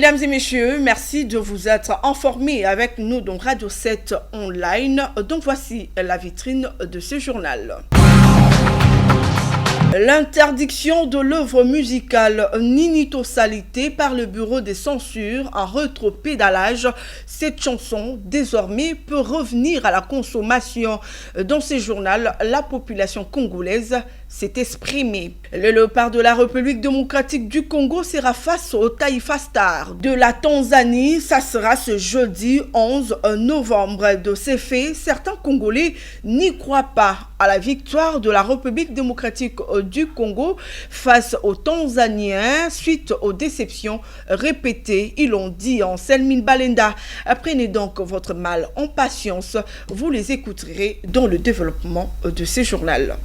Mesdames et messieurs, merci de vous être informés avec nous dans Radio 7 Online. Donc voici la vitrine de ce journal. L'interdiction de l'œuvre musicale Ninito Salité par le bureau des censures en rétropédalage. Cette chanson, désormais, peut revenir à la consommation. Dans ce journal, la population congolaise s'est exprimée. Le léopard de la République démocratique du Congo sera face au Taifa Star de la Tanzanie. Ça sera ce jeudi 11 novembre. De ces faits, certains Congolais n'y croient pas à la victoire de la République démocratique du Congo face aux Tanzaniens suite aux déceptions répétées. Ils l'ont dit en Selmine Balenda. Prenez donc votre mal en patience. Vous les écouterez dans le développement de ce journal.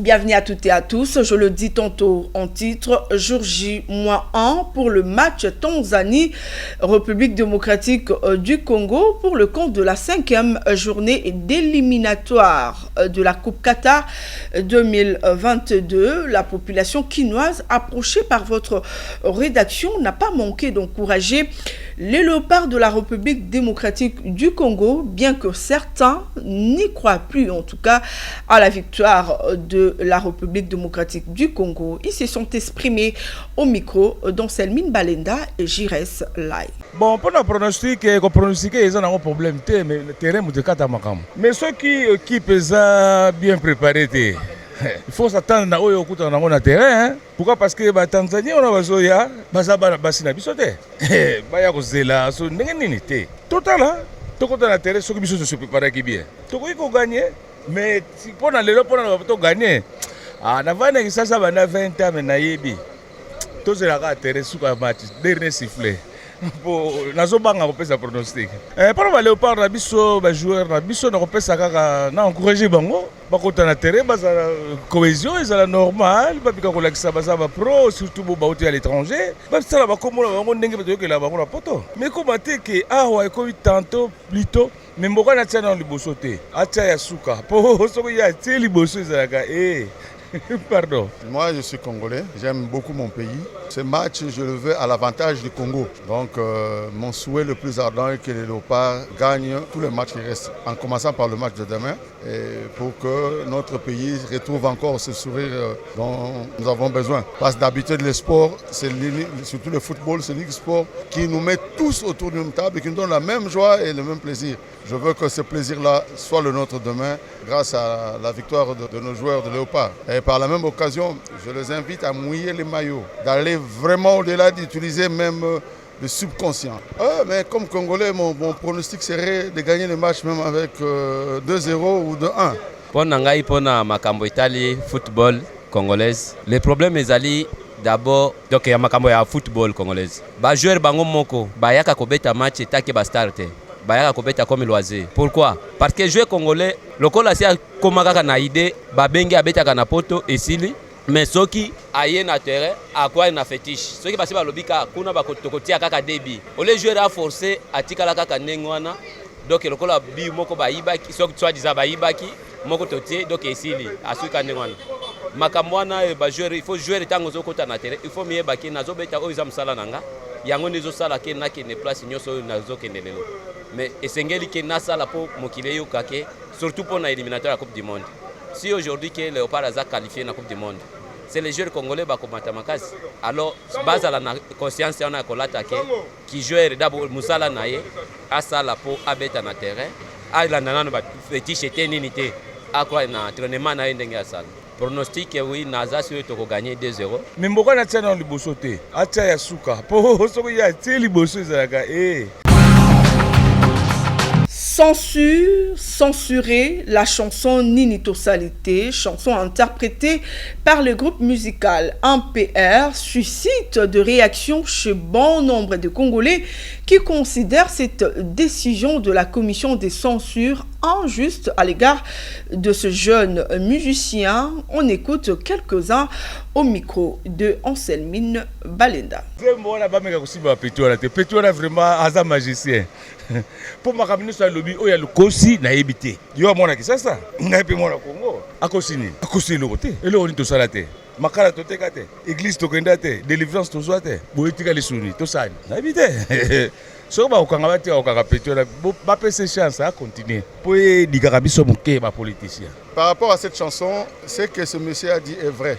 Bienvenue à toutes et à tous. Je le dis tantôt en titre, jour J-1 pour le match Tanzanie-République démocratique du Congo pour le compte de la 5e journée d'éliminatoire de la Coupe Qatar 2022. La population quinoise approchée par votre rédaction n'a pas manqué d'encourager les léopards de la République démocratique du Congo, bien que certains n'y croient plus en tout cas à la victoire de la République démocratique du Congo. Ils se sont exprimés au micro dont Selmine Balenda et Jires Lai. Bon, pour le pronostic, ils ont un problème, mais le terrain est de Katamakam. Mais ceux qui peuvent bien préparer, il faut s'attendre à ce qu'on terrain. Pourquoi? Parce que les Tanzanie, on a besoin de bassin bisoté. Bayakosela, so n'engenité. Total, tout le monde terrain, ceux qui se préparent bien. Tout le monde gagner, mais si pour nous gagner, on a 20 ans, mais naïbi. Tout le monde terrain sous le match, dernier sifflet. Nazobanga kopesa pronostic. Par le léopard na biso ba joueur na biso na kopesa kaka na encourager bango bakota na terrain baza cohésion ezala normal babika kolakisa baza ba pro surtout bo bauti à l'étranger basala bakomola bango ndenge batoyokela bango na poto. Mais comment te que awa eko tantôt plutôt mais mboka na tia na liboso te atia ya suka po soko ya tie liboso ezalaka Pardon. Moi, je suis congolais. J'aime beaucoup mon pays. Ce match, je le veux à l'avantage du Congo. Donc, mon souhait le plus ardent est que les léopards gagnent tous les matchs qui restent, en commençant par le match de demain, et pour que notre pays retrouve encore ce sourire dont nous avons besoin. Parce que d'habitude, le sport, surtout le football, c'est l'unique sport qui nous met tous autour d'une table et qui nous donne la même joie et le même plaisir. Je veux que ce plaisir-là soit le nôtre demain grâce à la victoire de nos joueurs de léopards. Et par la même occasion, je les invite à mouiller les maillots, d'aller vraiment au-delà d'utiliser même le subconscient. Mais comme Congolais, mon pronostic serait de gagner le match même avec 2-0 ou 2-1. Pour Nangaï, pour Makambo Italie, football congolaise, les problèmes sont d'abord donc il y a Makambo ya football congolaise. Ba joueur bango moko, ba yaka kobeta match etake ba starte. Bayaka kobeta comme loisir. Pourquoi? Parce que joueur congolais, lokola si akomaka na idée, ba bengi abetaka na poto esili, mais soki aye na terrain, akwa na fétiche. Soki basi ba lobika kuna ba kotokotia kaka debi. Ole joueur a forcé atikala kaka ndengwana. Donc lokola bi moko ba ibaki, soki soit disant ba ibaki, moko totie donc esili, asuka ndengwana. Makamwana ba joueur, il faut jouer tango zokota na terrain, il faut mieux baki nazo beta oiza msala nanga. Yango nezo sala ke na ke ne place nyoso nazo ke nelelo. Mais esengeli ke nasala po mokile yo kake surtout pour la éliminatoire de la Coupe du Monde. Si aujourd'hui que Léopard a qualifié la Coupe du Monde, c'est les joueurs congolais qui combattent Makasi. Alors base à la conscience on a attaqué qui joueur d'abord musala naye à sala po abeta na terrain à la nana ba fétiche téninité à quoi na entraînement na ndenge sala. Pronostic oui naza sur to gagner 2-0. Mais mboka na tia na liboso te atia ya suka po soko ya tie liboso ezalaka Censurer la chanson Ninito Salité, chanson interprétée par le groupe musical MPR, suscite de réactions chez bon nombre de Congolais qui considèrent cette décision de la commission des censures injuste à l'égard de ce jeune musicien. On écoute quelques-uns au micro de Anselmine Balenda. Vraiment magicien. Pour ma cabinet sur le lobby, il y a le Kosi na ebité. Yo mona ki ça. Na epe mona Congo. Akosini. Akosi le côté. Et le on est au salaté. makala toteka te, église tokenda te, délivrance tozwa te, boyetika lisuni tosani nayebi te. Soki bakokanga batia okanga petio bapesa chance à continuer po edikaka biso moke bapoliticien. Par rapport à cette chanson, ce que ce monsieur a dit est vrai.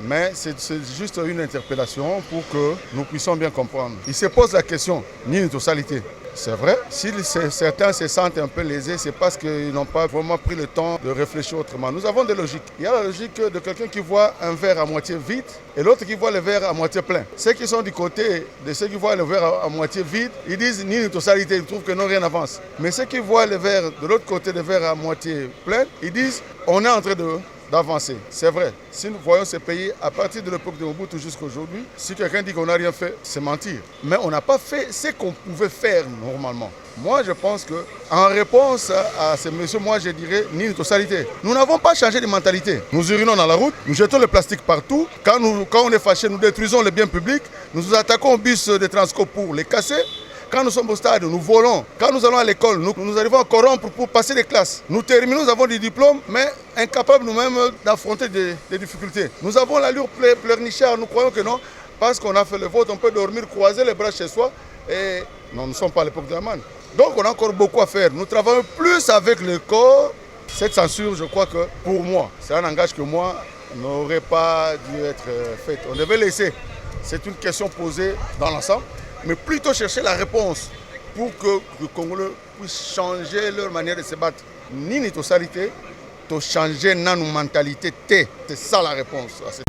Mais c'est juste une interpellation pour que nous puissions bien comprendre. Il se pose la question, ni totalité. C'est vrai, si certains se sentent un peu lésés, c'est parce qu'ils n'ont pas vraiment pris le temps de réfléchir autrement. Nous avons des logiques. Il y a la logique de quelqu'un qui voit un verre à moitié vide et l'autre qui voit le verre à moitié plein. Ceux qui sont du côté de ceux qui voient le verre à moitié vide, ils disent ni une totalité, ils trouvent que non, rien n'avance. Mais ceux qui voient le verre de l'autre côté, le verre à moitié plein, ils disent on est en train d'avancer. C'est vrai. Si nous voyons ces pays à partir de l'époque de Mobutu jusqu'à aujourd'hui, si quelqu'un dit qu'on n'a rien fait, c'est mentir. Mais on n'a pas fait ce qu'on pouvait faire normalement. Moi, je pense qu'en réponse à ces messieurs, moi, je dirais ni une totalité. Nous n'avons pas changé de mentalité. Nous urinons dans la route, nous jetons le plastique partout. Quand on est fâché, nous détruisons les biens publics. Nous nous attaquons aux bus de transport pour les casser. Quand nous sommes au stade, nous volons. Quand nous allons à l'école, nous arrivons à corrompre pour passer les classes. Nous terminons, nous avons des diplômes, mais incapables nous-mêmes d'affronter des difficultés. Nous avons l'allure pleurnichard, nous croyons que non, parce qu'on a fait le vote, on peut dormir, croiser les bras chez soi. Et non, nous ne sommes pas à l'époque de Haman. Donc on a encore beaucoup à faire. Nous travaillons plus avec le corps. Cette censure, je crois que pour moi, c'est un langage que moi n'aurait pas dû être fait. On devait laisser. C'est une question posée dans l'ensemble, mais plutôt chercher la réponse pour que le Congolais puisse changer leur manière de se battre. Ni une totalité, de changer notre mentalité. C'est ça la réponse à cette...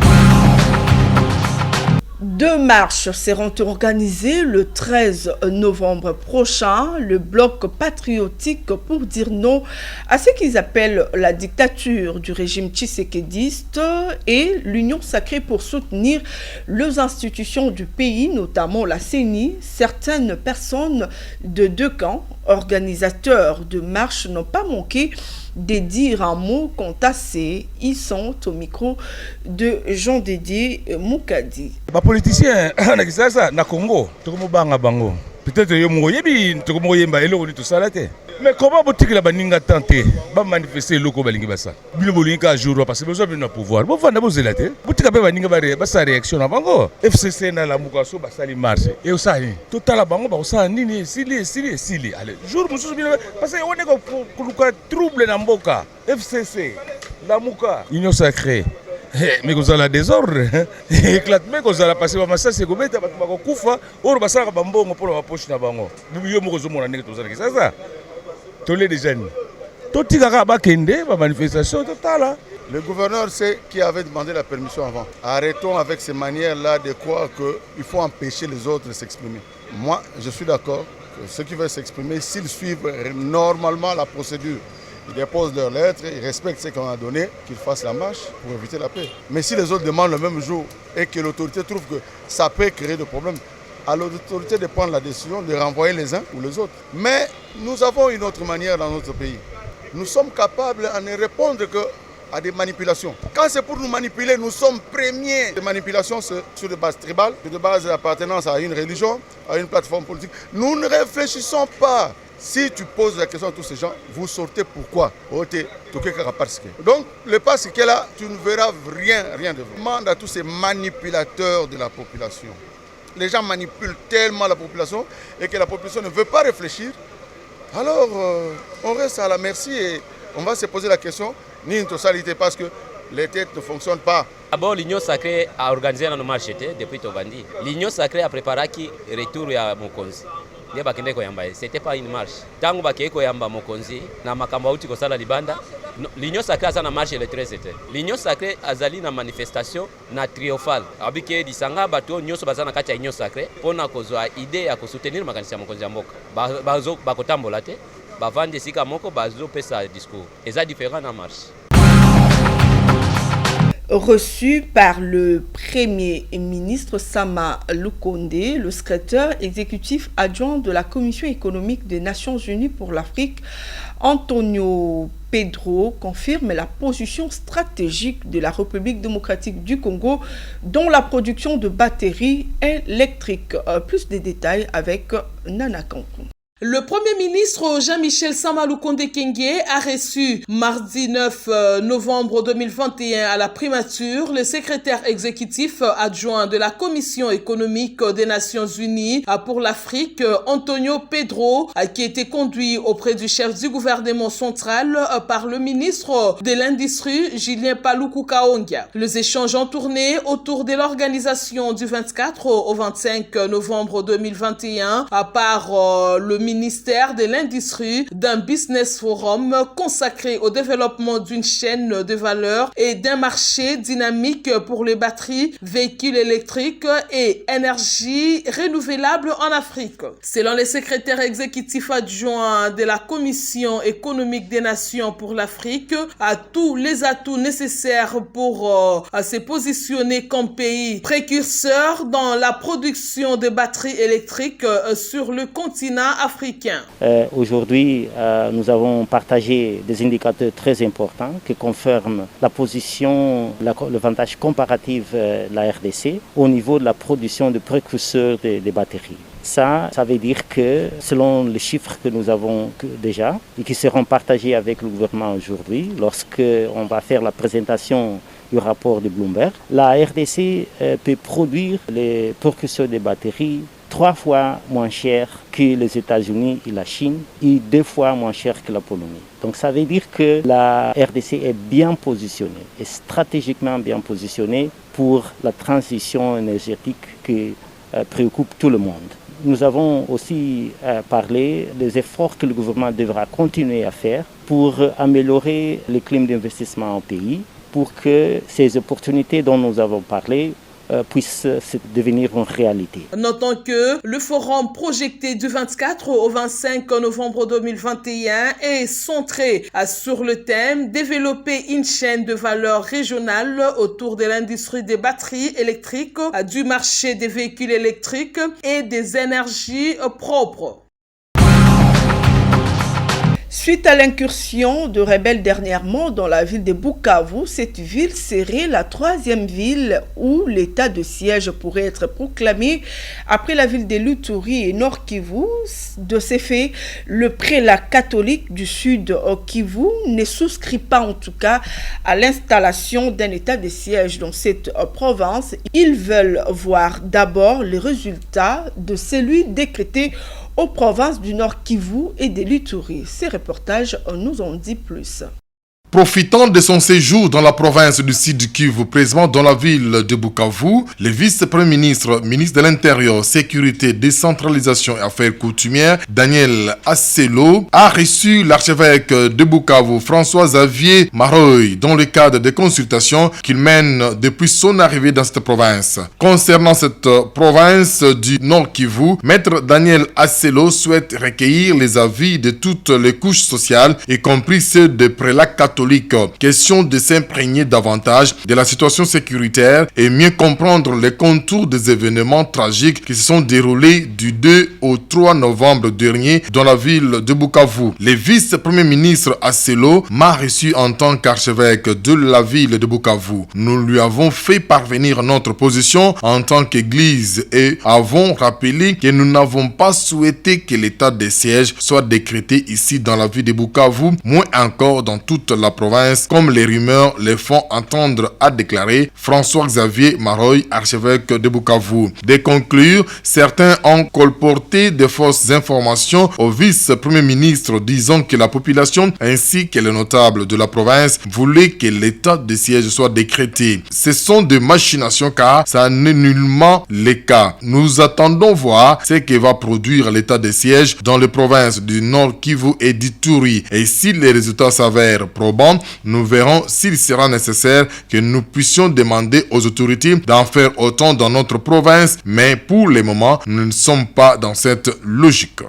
2 marches seront organisées le 13 novembre prochain. Le bloc patriotique pour dire non à ce qu'ils appellent la dictature du régime tshisekedi et l'Union sacrée pour soutenir les institutions du pays, notamment la CENI. Certaines personnes de 2 camps, organisateurs de marches, n'ont pas manqué de dire un mot quant à ces. Ils sont au micro de Jean-Dédié Moukadi. Les politiciens, na Congo, bango. Peut-être que vous avez tout ça. Mais comment vous la baninga tenter de manifester le Kobalingi Bassa? Bilobolinga jour parce que vous avez le pouvoir. Vous avez vous zélate. Vous avez baninga bassa réaction avant. FCC na la mukaso basali marche. Et au sali. Tout à la bango ba ça nini sili. Allez, jour mususu parce que on est ko trouble na mboka. FCC, la muka, union sacrée. Mais vous avez la désordre. Éclate mais vous allez passer par massage c'est gometa ba kufa or basaka bambongo pour la poche na bango. Yo mo ko mona ndenge to ça. Le gouverneur, c'est qui avait demandé la permission avant. Arrêtons avec ces manières-là de croire qu'il faut empêcher les autres de s'exprimer. Moi, je suis d'accord que ceux qui veulent s'exprimer, s'ils suivent normalement la procédure, ils déposent leurs lettres, ils respectent ce qu'on a donné, qu'ils fassent la marche pour éviter la paix. Mais si les autres demandent le même jour et que l'autorité trouve que ça peut créer des problèmes, à l'autorité de prendre la décision de renvoyer les uns ou les autres. Mais nous avons une autre manière dans notre pays. Nous sommes capables à ne répondre qu'à des manipulations. Quand c'est pour nous manipuler, nous sommes premiers. Les manipulations sur des bases tribales, sur des bases d'appartenance à une religion, à une plateforme politique. Nous ne réfléchissons pas. Si tu poses la question à tous ces gens, vous sortez pourquoi? Donc, le passe qui est là, tu ne verras rien de vrai. Demande à tous ces manipulateurs de la population. Les gens manipulent tellement la population et que la population ne veut pas réfléchir. Alors, on reste à la merci et on va se poser la question, ni une totalité, parce que les têtes ne fonctionnent pas. D'abord, l'Union sacrée a organisé nos marches depuis Tobandi. L'Union sacrée a préparé le retour à Mokonzi. C'était pas une marche. Tant que Yamba Mokonzi, na makambo uti kosala libanda, l'Union sacrée a na marche le 13 été. L'Union sacrée a zali na manifestation na triomphale. Abike disanga bato nyoso bazana kati ya Union sacrée pona kozwa idée ya soutenir makanisa ya Mokonzi ya mboka. Bazo bakotambola te, bavande sika moko bazo pesa discours. Eza différent na marche. Reçu par le Premier ministre Sama Lukonde, le secrétaire exécutif adjoint de la Commission économique des Nations Unies pour l'Afrique, Antonio Pedro, confirme la position stratégique de la République démocratique du Congo dans la production de batteries électriques. Plus de détails avec Nana Kankou. Le Premier ministre Jean-Michel Samaloukonde Kengue a reçu mardi 9 novembre 2021 à la primature le secrétaire exécutif adjoint de la Commission économique des Nations Unies pour l'Afrique, Antonio Pedro, qui était conduit auprès du chef du gouvernement central par le ministre de l'Industrie, Julien Paluku Kaongia. Les échanges ont tourné autour de l'organisation du 24 au 25 novembre 2021 par le ministère de l'Industrie d'un business forum consacré au développement d'une chaîne de valeur et d'un marché dynamique pour les batteries, véhicules électriques et énergie renouvelable en Afrique. Selon le secrétaire exécutif adjoint de la Commission économique des Nations pour l'Afrique, à tous les atouts nécessaires pour se positionner comme pays précurseur dans la production de batteries électriques sur le continent africain. Aujourd'hui, nous avons partagé des indicateurs très importants qui confirment la position, l'avantage comparatif de la RDC au niveau de la production de précurseurs des batteries. Ça veut dire que selon les chiffres que nous avons déjà et qui seront partagés avec le gouvernement aujourd'hui, lorsqu'on va faire la présentation du rapport de Bloomberg, la RDC peut produire les précurseurs des batteries 3 fois moins cher que les États-Unis et la Chine et 2 fois moins cher que la Pologne. Donc ça veut dire que la RDC est bien positionnée, et stratégiquement bien positionnée pour la transition énergétique qui préoccupe tout le monde. Nous avons aussi parlé des efforts que le gouvernement devra continuer à faire pour améliorer le climat d'investissement au pays, pour que ces opportunités dont nous avons parlé puisse devenir une réalité. Notons que le forum projeté du 24 au 25 novembre 2021 est centré sur le thème « Développer une chaîne de valeur régionale autour de l'industrie des batteries électriques, du marché des véhicules électriques et des énergies propres ». Suite à l'incursion de rebelles dernièrement dans la ville de Bukavu, cette ville serait la 3e ville où l'état de siège pourrait être proclamé après la ville de Luturi et Nord Kivu. De ces faits, le prélat catholique du Sud Kivu ne souscrit pas en tout cas à l'installation d'un état de siège dans cette province. Ils veulent voir d'abord les résultats de celui décrété aux provinces du Nord Kivu et de l'Ituri. Ces reportages nous en disent plus. Profitant de son séjour dans la province du Sud Kivu, présentement dans la ville de Bukavu, le vice-premier ministre, ministre de l'Intérieur, Sécurité, Décentralisation et Affaires coutumières, Daniel Asselo, a reçu l'archevêque de Bukavu, François-Xavier Maroy, dans le cadre des consultations qu'il mène depuis son arrivée dans cette province. Concernant cette province du Nord Kivu, maître Daniel Asselo souhaite recueillir les avis de toutes les couches sociales, y compris ceux des prélats catholiques. Question de s'imprégner davantage de la situation sécuritaire et mieux comprendre les contours des événements tragiques qui se sont déroulés du 2 au 3 novembre dernier dans la ville de Bukavu. Le vice-premier ministre Asselo m'a reçu en tant qu'archevêque de la ville de Bukavu. Nous lui avons fait parvenir notre position en tant qu'église et avons rappelé que nous n'avons pas souhaité que l'état de siège soit décrété ici dans la ville de Bukavu, moins encore dans toute la province, comme les rumeurs les font entendre, a déclaré François-Xavier Maroy, archevêque de Bukavu. De conclure, certains ont colporté de fausses informations au vice-premier ministre, disant que la population ainsi que les notables de la province voulaient que l'état de siège soit décrété. Ce sont des machinations car ça n'est nullement le cas. Nous attendons voir ce que va produire l'état de siège dans les provinces du Nord Kivu et d'Ituri, et si les résultats s'avèrent probants, nous verrons s'il sera nécessaire que nous puissions demander aux autorités d'en faire autant dans notre province, mais pour le moment, nous ne sommes pas dans cette logique.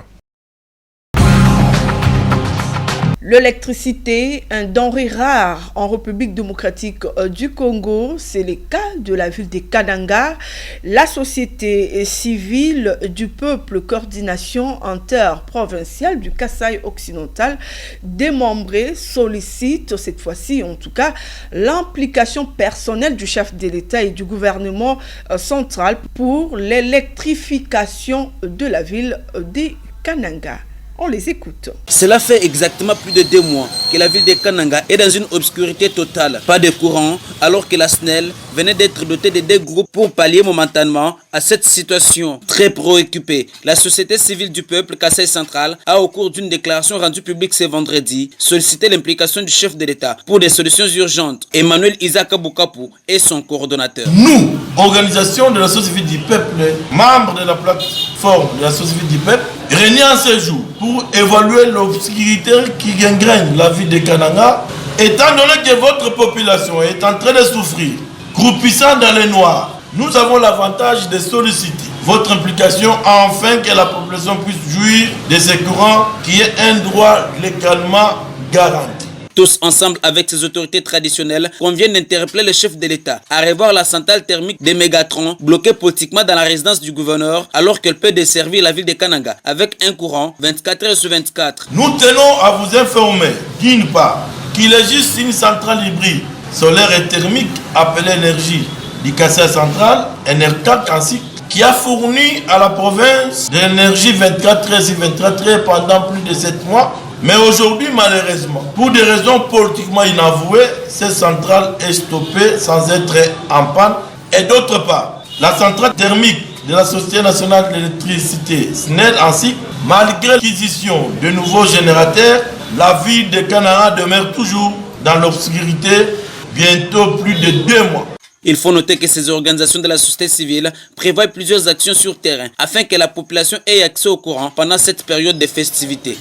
L'électricité, un denrée rare en République démocratique du Congo, c'est le cas de la ville de Kananga. La société civile du peuple coordination interprovinciale du Kasaï occidental démembrée sollicite, cette fois-ci en tout cas, l'implication personnelle du chef de l'État et du gouvernement central pour l'électrification de la ville de Kananga. On les écoute. Cela fait exactement plus de 2 mois que la ville de Kananga est dans une obscurité totale. Pas de courant, alors que la SNEL venait d'être dotée de 2 groupes pour pallier momentanément à cette situation. Très préoccupée, la société civile du peuple Kasaï Central a, au cours d'une déclaration rendue publique ce vendredi, sollicité l'implication du chef de l'État pour des solutions urgentes. Emmanuel Isaka Bukapu est son coordonnateur. Nous, organisation de la société civile du peuple, membres de la plateforme de la société civile du peuple, réunis en ce jour pour évaluer l'obscurité qui gangrène la ville de Kananga, étant donné que votre population est en train de souffrir, croupissant dans le noir, nous avons l'avantage de solliciter votre implication afin que la population puisse jouir de ce courant qui est un droit légalement garanti. Tous ensemble avec ces autorités traditionnelles conviennent d'interpeller le chef de l'État à revoir la centrale thermique des Mégatrons bloquée politiquement dans la résidence du gouverneur alors qu'elle peut desservir la ville de Kananga avec un courant 24 heures sur 24. Nous tenons à vous informer d'une part qu'il existe une centrale hybride solaire et thermique appelée énergie du Kasaï Central, NR4 ainsi, qui a fourni à la province de l'énergie 24 heures sur 24 heures pendant plus de 7 mois. Mais aujourd'hui, malheureusement, pour des raisons politiquement inavouées, cette centrale est stoppée sans être en panne. Et d'autre part, la centrale thermique de la Société nationale d'électricité, SNEL, ainsi, malgré l'acquisition de nouveaux générateurs, la ville de Kananga demeure toujours dans l'obscurité, bientôt plus de 2 mois. Il faut noter que ces organisations de la société civile prévoient plusieurs actions sur terrain afin que la population ait accès au courant pendant cette période de festivités.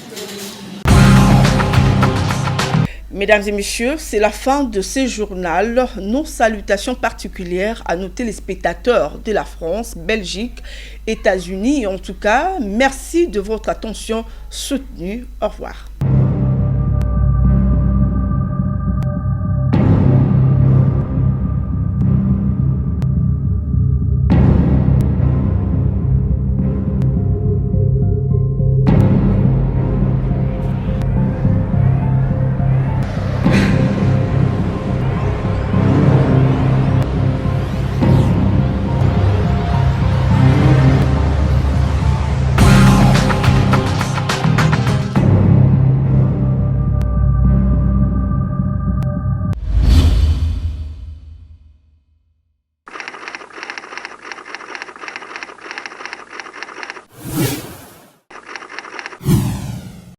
Mesdames et messieurs, c'est la fin de ce journal. Nos salutations particulières à nos téléspectateurs de la France, Belgique, États-Unis. En tout cas, merci de votre attention soutenue. Au revoir.